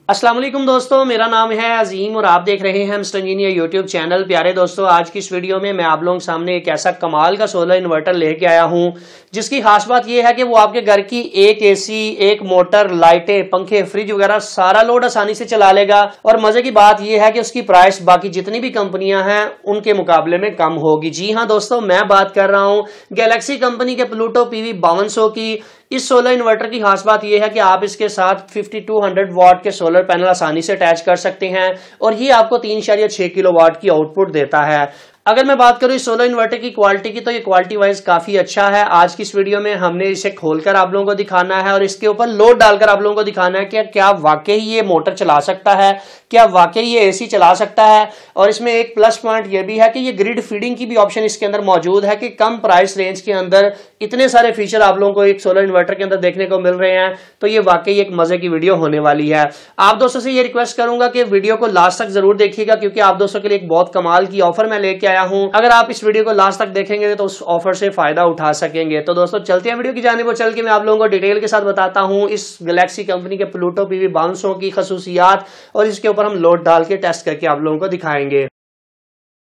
अस्सलाम वालेकुम दोस्तों, मेरा नाम है अजीम और आप देख रहे हैं मिस्टर इंजीनियर यूट्यूब चैनल। प्यारे दोस्तों, आज की इस वीडियो में मैं आप लोगों के सामने एक ऐसा कमाल का सोलर इन्वर्टर लेके आया हूं जिसकी खास बात यह है कि वो आपके घर की एक एसी, एक मोटर, लाइटें, पंखे, फ्रिज वगैरह सारा लोड आसानी से चला लेगा। और मजे की बात यह है कि उसकी प्राइस बाकी जितनी भी कंपनियां हैं उनके मुकाबले में कम होगी। जी हाँ दोस्तों, मैं बात कर रहा हूं गैलेक्सी कंपनी के प्लूटो पीवी 5200 की। इस सोलर इन्वर्टर की खास बात यह है कि आप इसके साथ 5200 वॉट के सोलर पैनल आसानी से अटैच कर सकते हैं और ये आपको 3.6 किलोवाट की आउटपुट देता है। अगर मैं बात करूं इस सोलर इन्वर्टर की क्वालिटी की, तो ये क्वालिटी वाइज काफी अच्छा है। आज की इस वीडियो में हमने इसे खोलकर आप लोगों को दिखाना है और इसके ऊपर लोड डालकर आप लोगों को दिखाना है कि क्या वाकई ये मोटर चला सकता है, क्या वाकई ये एसी चला सकता है। और इसमें एक प्लस पॉइंट ये भी है कि ये ग्रिड फीडिंग की भी ऑप्शन इसके अंदर मौजूद है कि कम प्राइस रेंज के अंदर इतने सारे फीचर आप लोगों को एक सोलर इन्वर्टर के अंदर देखने को मिल रहे हैं। तो ये वाकई एक मजे की वीडियो होने वाली है। आप दोस्तों से ये रिक्वेस्ट करूंगा कि वीडियो को लास्ट तक जरूर देखिएगा, क्योंकि आप दोस्तों के लिए एक बहुत कमाल की ऑफर मैं लेके आया हूं। अगर आप इस वीडियो को लास्ट तक देखेंगे तो उस ऑफर से फायदा उठा सकेंगे। तो दोस्तों चलते हैं वीडियो की जानिब और चल के मैं आप लोगों को डिटेल के साथ बताता हूं इस गैलेक्सी कंपनी के प्लूटो पीवी 5200 की खसूसियात, और इसके ऊपर हम लोड डाल के टेस्ट करके आप लोगों को दिखाएंगे।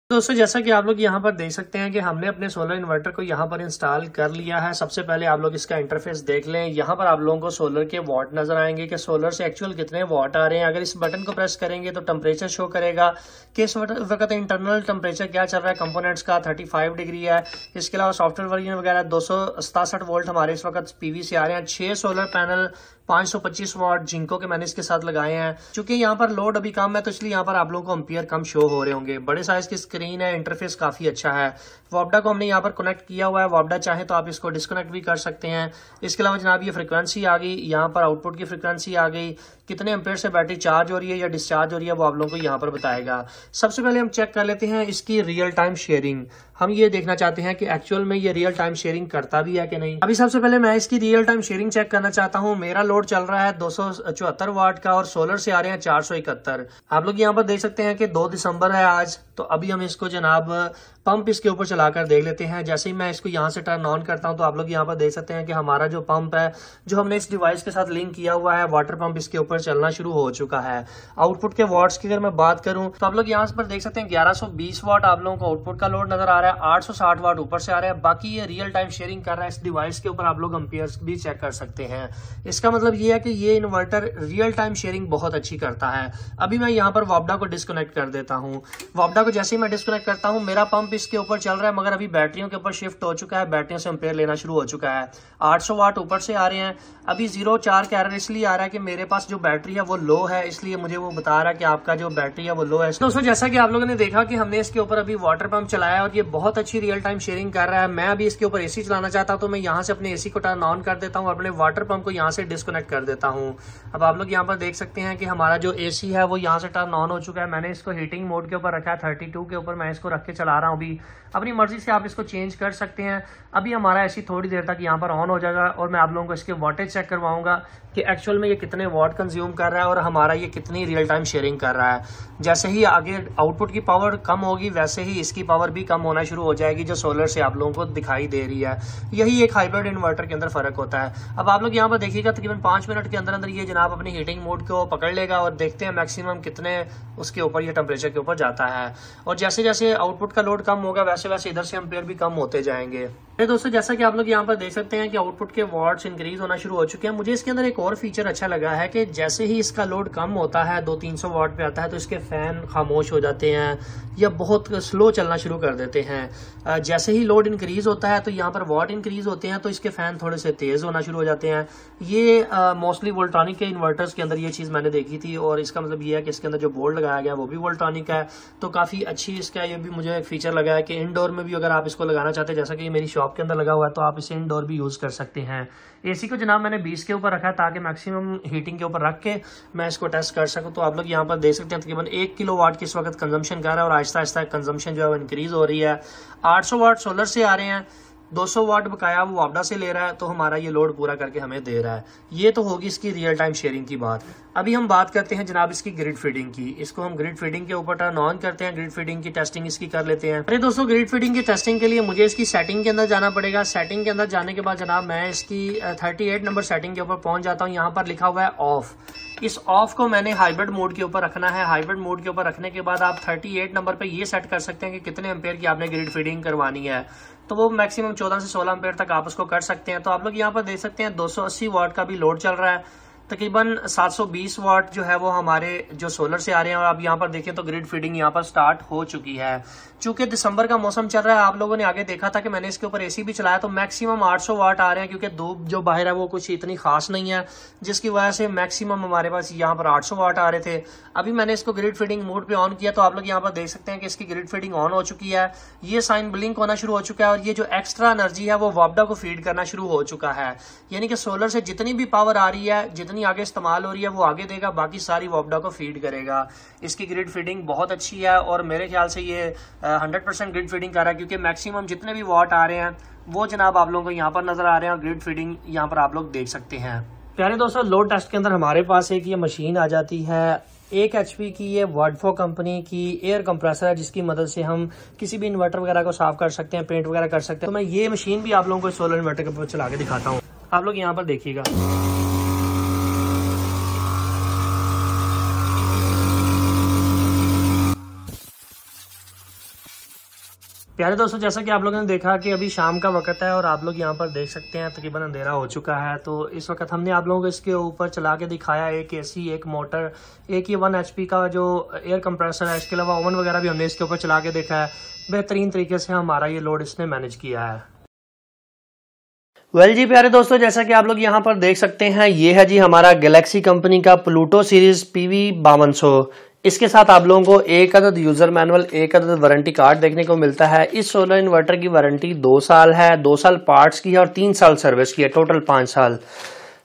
दोस्तों जैसा कि आप लोग यहाँ पर देख सकते हैं कि हमने अपने सोलर इन्वर्टर को यहाँ पर इंस्टॉल कर लिया है। सबसे पहले आप लोग इसका इंटरफेस देख लें। यहाँ पर आप लोगों को सोलर के वॉट नजर आएंगे कि सोलर से एक्चुअल कितने वॉट आ रहे हैं। अगर इस बटन को प्रेस करेंगे तो टेम्परेचर शो करेगा कि इस वक्त इंटरनल टेम्परेचर क्या चल रहा है। कंपोनेंट्स का 35 डिग्री है। इसके अलावा सॉफ्टवेयर वर्जन वगैरह 267 वोल्ट हमारे इस वक्त पीवी से आ रहे हैं। 6 सोलर पैनल 525 वॉट जिंको के मैंने इसके साथ लगाए हैं। चूंकि यहाँ पर लोड अभी कम है तो इसलिए यहाँ पर आप लोगों को एम्पियर कम शो हो रहे होंगे। बड़े साइज की स्क्रीन है, इंटरफेस काफी अच्छा है। वॉब्डा को हमने यहाँ पर कनेक्ट किया हुआ है। वॉब्डा चाहे तो आप इसको डिस्कनेक्ट भी कर सकते हैं। इसके अलावा जनाब ये फ्रिक्वेंसी आ गई, यहाँ पर आउटपुट की फ्रिक्वेंसी आ गई, कितने एम्पियर से बैटरी चार्ज हो रही है या डिस्चार्ज हो रही है वो आप लोगों को यहाँ पर बताएगा। सबसे पहले हम चेक कर लेते हैं इसकी रियल टाइम शेयरिंग। हम ये देखना चाहते हैं कि एक्चुअल में ये रियल टाइम शेयरिंग करता भी है कि नहीं। अभी सबसे पहले मैं इसकी रियल टाइम शेयरिंग चेक करना चाहता हूँ। मेरा लोड चल रहा है 274 वाट का और सोलर से आ रहे हैं 471। आप लोग यहाँ पर देख सकते हैं कि 2 दिसंबर है आज। तो अभी हम इसको जनाब पंप इसके ऊपर चलाकर देख लेते हैं। जैसे ही मैं इसको यहाँ से टर्न ऑन करता हूँ तो आप लोग यहाँ पर देख सकते हैं कि हमारा जो पंप है जो हमने इस डिवाइस के साथ लिंक किया हुआ है, वाटर पंप इसके ऊपर चलना शुरू हो चुका है। आउटपुट के वॉट्स की अगर मैं बात करूँ तो आप लोग यहाँ पर देख सकते हैं 1120 वाट आप लोगों को आउटपुट का लोड नजर आ रहा है। 860 वाट ऊपर से आ रहा है। बाकी ये रियल टाइम शेयरिंग कर रहा है इस डिवाइस के ऊपर। आप लोग एम्पियर्स भी चेक कर सकते हैं। इसका मतलब ये है कि ये इन्वर्टर रियल टाइम शेयरिंग बहुत अच्छी करता है। अभी मैं यहाँ पर वॉब्डा को डिस्कनेक्ट कर देता हूँ। वॉब्डा को जैसे ही मैं डिस्कनेक्ट करता हूँ मेरा पंप इसके ऊपर चल रहा है, मगर अभी बैटरियों के ऊपर शिफ्ट हो चुका है। बैटरियों से एम्पेयर लेना शुरू हो चुका है। 800 वाट ऊपर से आ रहे हैं। अभी 0.4 का एरर इसलिए आ रहा है कि मेरे पास जो बैटरी है वो लो है, इसलिए मुझे वो बता रहा है कि आपका जो बैटरी है वो लो है। दोस्तों जैसा कि आप लोगों ने देखा कि हमने इसके ऊपर अभी वाटर पंप चलाया और ये बहुत अच्छी रियल टाइम शेयरिंग कर रहा है। मैं अभी इसके ऊपर एसी चलाना चाहता हूं तो मैं यहाँ से अपने एसी को टर्न ऑन कर देता हूँ, अपने वाटर पंप को यहाँ से डिस्कनेक्ट कर देता हूँ। अब आप लोग यहाँ पर देख सकते हैं कि हमारा जो एसी है वो यहाँ से टर्न ऑन हो चुका है। मैंने इसको हीटिंग मोड के ऊपर रखा है, 32 के ऊपर मैं इसको रख के चला रहा हूँ। अभी अपनी मर्जी से आप इसको चेंज कर सकते हैं। अभी हमारा एसी थोड़ी देर तक यहाँ पर ऑन हो जाएगा और मैं आप लोगों को इसके वॉटेज चेक करवाऊंगा कि एक्चुअल में ये कितने वॉट कंज्यूम कर रहा है और हमारा ये कितनी रियल टाइम शेयरिंग कर रहा है। जैसे ही आगे आउटपुट की पावर कम होगी वैसे ही इसकी पावर भी कम होना शुरू हो जाएगी जो सोलर से आप लोगों को दिखाई दे रही है। यही एक हाइब्रिड इन्वर्टर के अंदर फर्क होता है। अब आप लोग यहाँ पर देखिएगा तकरीबन 5 मिनट के अंदर अंदर ये जनाब अपनी हीटिंग मोड को पकड़ लेगा और देखते हैं मैक्सिमम कितने उसके ऊपर ये टेम्परेचर के ऊपर जाता है। और जैसे जैसे आउटपुट का लोड कम होगा वैसे वैसे इधर से एम्पेयर भी कम होते जाएंगे। दोस्तों जैसा कि आप लोग यहाँ पर देख सकते हैं कि आउटपुट के वॉट्स इंक्रीज होना शुरू हो चुके हैं। मुझे इसके अंदर एक और फीचर अच्छा लगा है कि जैसे ही इसका लोड कम होता है 200-300 वाट पे आता है तो इसके फैन खामोश हो जाते हैं या बहुत स्लो चलना शुरू कर देते हैं। जैसे ही लोड इंक्रीज होता है तो यहाँ पर वॉट इंक्रीज होते हैं तो इसके फैन थोड़े से तेज होना शुरू हो जाते हैं। ये मोस्टली वोल्ट्रॉनिक के इन्वर्टर्स के अंदर ये चीज मैंने देखी थी और इसका मतलब ये है कि इसके अंदर जो बोर्ड लगाया गया वो भी वोल्ट्रॉनिक है। तो काफी अच्छी इसका ये भी मुझे एक फीचर लगा है कि इंडोर में भी अगर आप इसको लगाना चाहते हैं, जैसा कि मेरी शॉप के अंदर लगा हुआ है, तो आप इसे इंडोर भी यूज कर सकते हैं। एसी को जनाब मैंने 20 के ऊपर रखा है ताकि मैक्सिमम हीटिंग के ऊपर रख के मैं इसको टेस्ट कर सकूं। तो आप लोग यहाँ पर देख सकते हैं तकरीबन 1 किलोवाट की इस वक्त कंजम्पशन कर रहा है और आहिस्ता आहिस्ता कंजम्पशन जो है वो इंक्रीज हो रही है। 800 वाट सोलर से आ रहे हैं, 200 वाट बकाया वो वापडा से ले रहा है, तो हमारा ये लोड पूरा करके हमें दे रहा है। ये तो होगी इसकी रियल टाइम शेयरिंग की बात। अभी हम बात करते हैं जनाब इसकी ग्रिड फीडिंग की। इसको हम ग्रिड फीडिंग के ऊपर टर्न ऑन करते हैं, ग्रिड फीडिंग की टेस्टिंग इसकी कर लेते हैं। अरे दोस्तों, ग्रिड फीडिंग की टेस्टिंग के लिए मुझे इसकी सेटिंग के अंदर जाना पड़ेगा। सेटिंग के अंदर जाने के बाद जनाब मैं इसकी 38 नंबर सेटिंग के ऊपर पहुंच जाता हूं। यहाँ पर लिखा हुआ है ऑफ। इस ऑफ को मैंने हाइब्रिड मोड के ऊपर रखना है। हाइब्रिड मोड के ऊपर रखने के बाद आप 38 नंबर पे ये सेट कर सकते हैं कि कितने एम्पेयर की आपने ग्रिड फीडिंग करवानी है। तो वो मैक्सिमम 14 से 16 एम्पेयर तक आप उसको कर सकते हैं। तो आप लोग यहाँ पर देख सकते हैं 280 वाट का भी लोड चल रहा है। तकरीबन 720 वाट जो है वो हमारे जो सोलर से आ रहे हैं। और आप यहाँ पर देखें तो ग्रिड फीडिंग यहाँ पर स्टार्ट हो चुकी है। चूंकि दिसंबर का मौसम चल रहा है, आप लोगों ने आगे देखा था कि मैंने इसके ऊपर एसी भी चलाया, तो मैक्सिमम 800 वाट आ रहे हैं, क्योंकि धूप जो बाहर है वो कुछ इतनी खास नहीं है, जिसकी वजह से मैक्सिमम हमारे पास यहाँ पर 800 वाट आ रहे थे। अभी मैंने इसको ग्रिड फीडिंग मोड पे ऑन किया, तो आप लोग यहाँ पर देख सकते हैं कि इसकी ग्रिड फीडिंग ऑन हो चुकी है। ये साइन ब्लिंक होना शुरू हो चुका है और ये जो एक्स्ट्रा एनर्जी है वो वापडा को फीड करना शुरू हो चुका है। यानी कि सोलर से जितनी भी पावर आ रही है, जितनी आगे इस्तेमाल हो रही है, वो आगे देगा, बाकी सारी वापडा को फीड करेगा। इसकी ग्रिड फीडिंग बहुत अच्छी है और मेरे ख्याल से ये 100% ग्रिड फीडिंग कर रहा है, क्योंकि मैक्सिमम जितने भी वाट आ रहे हैं वो जनाब आप लोगों को यहाँ पर नजर आ रहे हैं और ग्रिड फीडिंग यहाँ पर आप लोग देख सकते हैं। प्यारे दोस्तों, लोड टेस्ट के अंदर हमारे पास एक ये मशीन आ जाती है, 1 HP की ये वर्डफो कंपनी की एयर कंप्रेसर है, जिसकी मदद से हम किसी भी इन्वर्टर वगैरह को साफ कर सकते हैं, पेंट वगैरह कर सकते हैं। तो मैं ये मशीन भी आप लोगों को सोलर इन्वर्टर के ऊपर चला के दिखाता हूँ। आप लोग यहाँ पर देखिएगा। प्यारे दोस्तों, जैसा कि आप लोगों ने देखा कि अभी शाम का वक्त है और आप लोग यहाँ पर देख सकते हैं तकरीबन अंधेरा हो चुका है। तो इस वक्त हमने आप लोगों को इसके ऊपर चला के दिखाया, एक एसी, एक मोटर, एक ये 1 HP का जो एयर कंप्रेसर है। इसके अलावा ओवन वगैरह भी हमने इसके ऊपर चला के देखा है। बेहतरीन तरीके से हमारा ये लोड इसने मैनेज किया है। वेल जी प्यारे दोस्तों, जैसा कि आप लोग यहाँ पर देख सकते हैं, ये है जी हमारा गैलेक्सी कंपनी का प्लूटो सीरीज PV 5200। इसके साथ आप लोगों को एक अदद यूजर मैनुअल, एक अदद वारंटी कार्ड देखने को मिलता है। इस सोलर इन्वर्टर की वारंटी 2 साल है, 2 साल पार्ट्स की है और 3 साल सर्विस की है, टोटल 5 साल।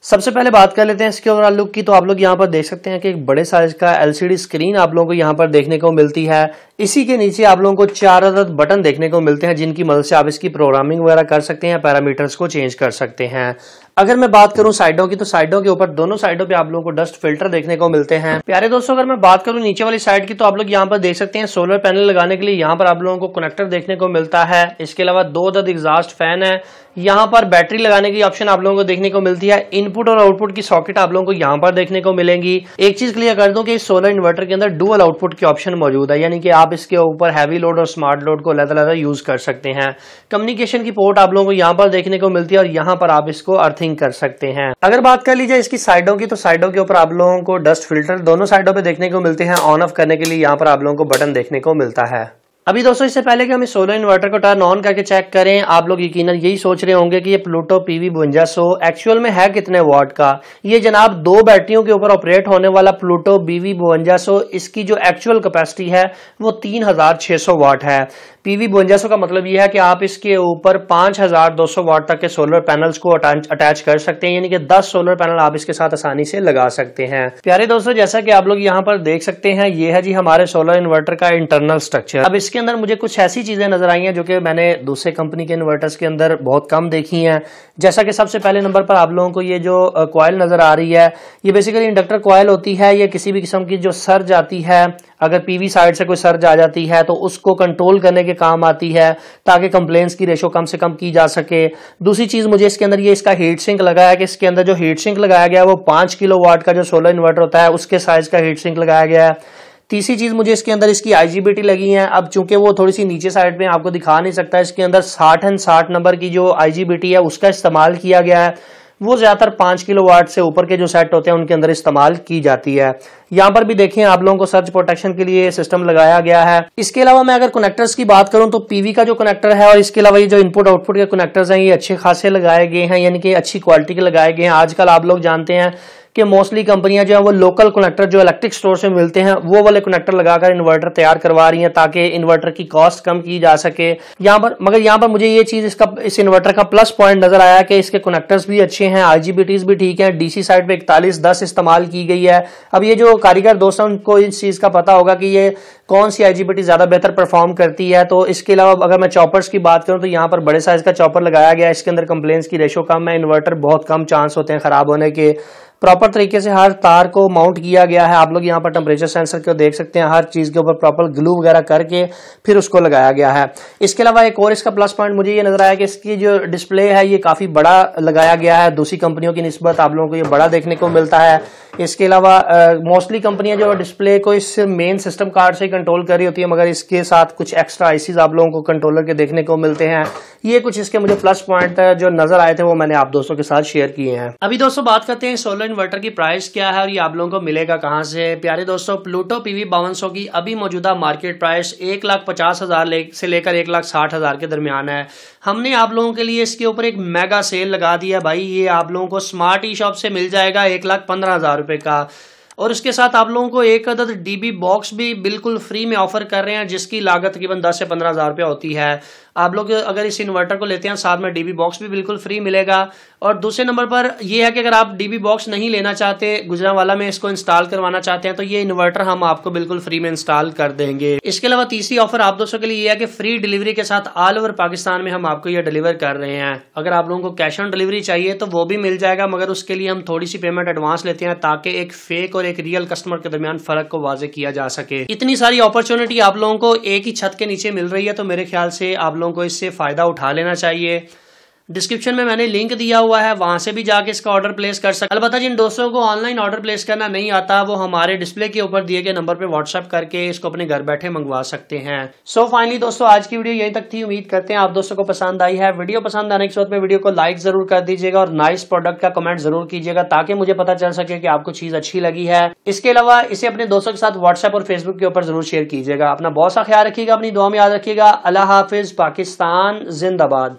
सबसे पहले बात कर लेते हैं इसके ओवरऑल लुक की। तो आप लोग यहाँ पर देख सकते हैं कि एक बड़े साइज का LCD स्क्रीन आप लोगों को यहाँ पर देखने को मिलती है। इसी के नीचे आप लोगों को 4 अदद बटन देखने को मिलते हैं, जिनकी मदद से आप इसकी प्रोग्रामिंग वगैरह कर सकते हैं, पैरामीटर्स को चेंज कर सकते हैं। अगर मैं बात करूं साइडों की, तो साइडों के ऊपर दोनों साइडों पे आप लोगों को डस्ट फिल्टर देखने को मिलते हैं। प्यारे दोस्तों, अगर मैं बात करूं नीचे वाली साइड की, तो आप लोग यहाँ पर देख सकते हैं सोलर पैनल लगाने के लिए यहाँ पर आप लोगों को कनेक्टर देखने को मिलता है। इसके अलावा 2 अदद एग्जॉस्ट फैन है। यहाँ पर बैटरी लगाने की ऑप्शन आप लोगों को देखने को मिलती है। इनपुट और आउटपुट की सॉकेट आप लोगों को यहाँ पर देखने को मिलेंगी। एक चीज क्लियर कर दूं कि इस सोलर इन्वर्टर के अंदर डुअल आउटपुट की ऑप्शन मौजूद है, यानी कि आप इसके ऊपर हैवी लोड और स्मार्ट लोड को अलग-अलग यूज कर सकते हैं। कम्युनिकेशन की पोर्ट आप लोगों को यहाँ पर देखने को मिलती है और यहाँ पर आप इसको अर्थिंग कर सकते हैं। अगर बात कर लीजिए इसकी साइडों की, तो साइडों के ऊपर आप लोगों को डस्ट फिल्टर दोनों साइडों पे देखने को मिलते हैं। ऑन ऑफ करने के लिए यहाँ पर आप लोगों को बटन देखने को मिलता है। अभी दोस्तों, इससे पहले कि हम इस सोलर इन्वर्टर को टर्न ऑन करके चेक करें, आप लोग यकीनन यही सोच रहे होंगे कि ये प्लूटो PV 5200 एक्चुअल में है कितने वाट का। ये जनाब 2 बैटरियों के ऊपर ऑपरेट होने वाला प्लूटो PV 5200, इसकी जो एक्चुअल कैपेसिटी है वो 3600 वाट है। PV 5200 का मतलब ये है कि आप इसके ऊपर 5200 वाट तक के सोलर पैनल्स को अटैच कर सकते हैं, यानी कि 10 सोलर पैनल आप इसके साथ आसानी से लगा सकते हैं। प्यारे दोस्तों, जैसा कि आप लोग यहाँ पर देख सकते हैं, ये है जी हमारे सोलर इन्वर्टर का इंटरनल स्ट्रक्चर। अब इसके अंदर मुझे कुछ ऐसी चीजें नजर आई हैं जो कि मैंने दूसरे कंपनी के इन्वर्टर्स के अंदर बहुत कम देखी हैं। जैसा कि सबसे पहले नंबर पर आप लोगों को ये जो कॉइल नजर आ रही है, ये बेसिकली इंडक्टर कॉइल होती है। ये किसी भी किस्म की जो सर्ज आती है, अगर PV साइड से कोई सर्ज आ जाती है तो उसको कंट्रोल करने के काम आती है, ताकि कंप्लेंट्स की रेशो कम से कम की जा सके। दूसरी चीज मुझे इसके अंदर ये इसका हीट सिंक लगा है कि इसके अंदर जो हीट सिंक लगाया गया है वो 5 किलोवाट का जो सोलर इन्वर्टर होता है उसके साइज का हीट सिंक लगाया गया है। तीसरी चीज मुझे इसके अंदर इसकी IGBT लगी है। अब चूंकि वो थोड़ी सी नीचे साइड में आपको दिखा नहीं सकता, इसके अंदर 60 नंबर की जो IGBT है उसका इस्तेमाल किया गया है। वो ज्यादातर 5 किलोवाट से ऊपर के जो सेट होते हैं उनके अंदर इस्तेमाल की जाती है। यहाँ पर भी देखें, आप लोगों को सर्च प्रोटेक्शन के लिए सिस्टम लगाया गया है। इसके अलावा मैं अगर कनेक्टर्स की बात करूं, तो PV का जो कनेक्टर है और इसके अलावा ये जो इनपुट आउटपुट के कनेक्टर्स हैं, ये अच्छे खासे लगाए गए हैं, यानी कि अच्छी क्वालिटी के लगाए गए हैं। आजकल आप लोग जानते हैं कि मोस्टली कंपनियां जो है वो लोकल कनेक्टर जो इलेक्ट्रिक स्टोर से मिलते हैं वो वाले कनेक्टर लगाकर इन्वर्टर तैयार करवा रही हैं, ताकि इन्वर्टर की कॉस्ट कम की जा सके। मगर यहाँ पर मुझे ये चीज इस इन्वर्टर का प्लस पॉइंट नजर आया कि इसके कनेक्टर्स भी अच्छे हैं, IGBTs भी ठीक है। DC साइड पे 4110 इस्तेमाल की गई है। अब ये जो कारीगर दोस्त हैं उनको इस चीज़ का पता होगा कि ये कौन सी IGBT ज़्यादा बेहतर परफॉर्म करती है। तो इसके अलावा अगर मैं चॉपर्स की बात करूँ तो यहाँ पर बड़े साइज़ का चॉपर लगाया गया है। इसके अंदर कंप्लेंट्स की रेशो कम है, इन्वर्टर बहुत कम चांस होते हैं ख़राब होने के। प्रॉपर तरीके से हर तार को माउंट किया गया है। आप लोग यहाँ पर टेम्परेचर सेंसर को देख सकते हैं, हर चीज़ के ऊपर प्रॉपर ग्लू वगैरह करके फिर उसको लगाया गया है। इसके अलावा एक और इसका प्लस पॉइंट मुझे ये नजर आया कि इसकी जो डिस्प्ले है ये काफ़ी बड़ा लगाया गया है। दूसरी कंपनियों की निस्बत आप लोगों को ये बड़ा देखने को मिलता है। इसके अलावा मोस्टली कंपनियां जो डिस्प्ले को इस मेन सिस्टम कार्ड से कंट्रोल कर रही होती है, मगर इसके साथ कुछ एक्स्ट्रा आईसीज आप लोगों को कंट्रोलर के देखने को मिलते हैं। ये कुछ इसके मुझे प्लस पॉइंट जो नजर आए थे वो मैंने आप दोस्तों के साथ शेयर किए हैं। अभी दोस्तों बात करते हैं सोलर इन्वर्टर की प्राइस क्या है और ये आप लोगों को मिलेगा कहां से। प्यारे दोस्तों, प्लूटो PV 5200 की अभी मौजूदा मार्केट प्राइस 1,50,000 से लेकर 1,60,000 के दरमियान है। हमने आप लोगों के लिए इसके ऊपर एक मेगा सेल लगा दिया भाई। ये आप लोगों को स्मार्ट ई शॉप से मिल जाएगा 1,15,000 रुपए का, और उसके साथ आप लोगों को एक अदद DB बॉक्स भी बिल्कुल फ्री में ऑफर कर रहे हैं, जिसकी लागत तकरीबन 10 से 15,000 रुपया होती है। आप लोग अगर इस इन्वर्टर को लेते हैं साथ में DB बॉक्स भी बिल्कुल फ्री मिलेगा। और दूसरे नंबर पर यह है कि अगर आप DB बॉक्स नहीं लेना चाहते, गुजरांवाला में इसको इंस्टॉल करवाना चाहते हैं, तो ये इन्वर्टर हम आपको बिल्कुल फ्री में इंस्टॉल कर देंगे। इसके अलावा तीसरी ऑफर आप दोस्तों के लिए यह है कि फ्री डिलीवरी के साथ ऑल ओवर पाकिस्तान में हम आपको ये डिलीवर कर रहे हैं। अगर आप लोगों को कैश ऑन डिलीवरी चाहिए तो वो भी मिल जाएगा, मगर उसके लिए हम थोड़ी सी पेमेंट एडवांस लेते हैं ताकि एक फेक और एक रियल कस्टमर के दरमियान फर्क को वाजे किया जा सके। इतनी सारी अपॉर्चुनिटी आप लोगों को एक ही छत के नीचे मिल रही है, तो मेरे ख्याल से आप लोगों को इससे फायदा उठा लेना चाहिए। डिस्क्रिप्शन में मैंने लिंक दिया हुआ है, वहां से भी जाके इसका ऑर्डर प्लेस कर सकते। अलबत्ता जिन दोस्तों को ऑनलाइन ऑर्डर प्लेस करना नहीं आता, वो हमारे डिस्प्ले के ऊपर दिए गए नंबर पे व्हाट्सएप करके इसको अपने घर बैठे मंगवा सकते हैं। सो फाइनली दोस्तों, आज की वीडियो यहीं तक थी। उम्मीद करते हैं आप दोस्तों को पसंद आई है। वीडियो पसंद आने के बाद वीडियो को लाइक जरूर कर दीजिएगा और नाइस प्रोडक्ट का कमेंट जरूर कीजिएगा, ताकि मुझे पता चल सके कि आपको चीज अच्छी लगी है। इसके अलावा इसे अपने दोस्तों के साथ व्हाट्सएप और फेसबुक के ऊपर जरूर शेयर कीजिएगा। अपना बहुत सा ख्याल रखिएगा, अपनी दुआ में याद रखिएगा। अल्लाह हाफिज, पाकिस्तान जिंदाबाद।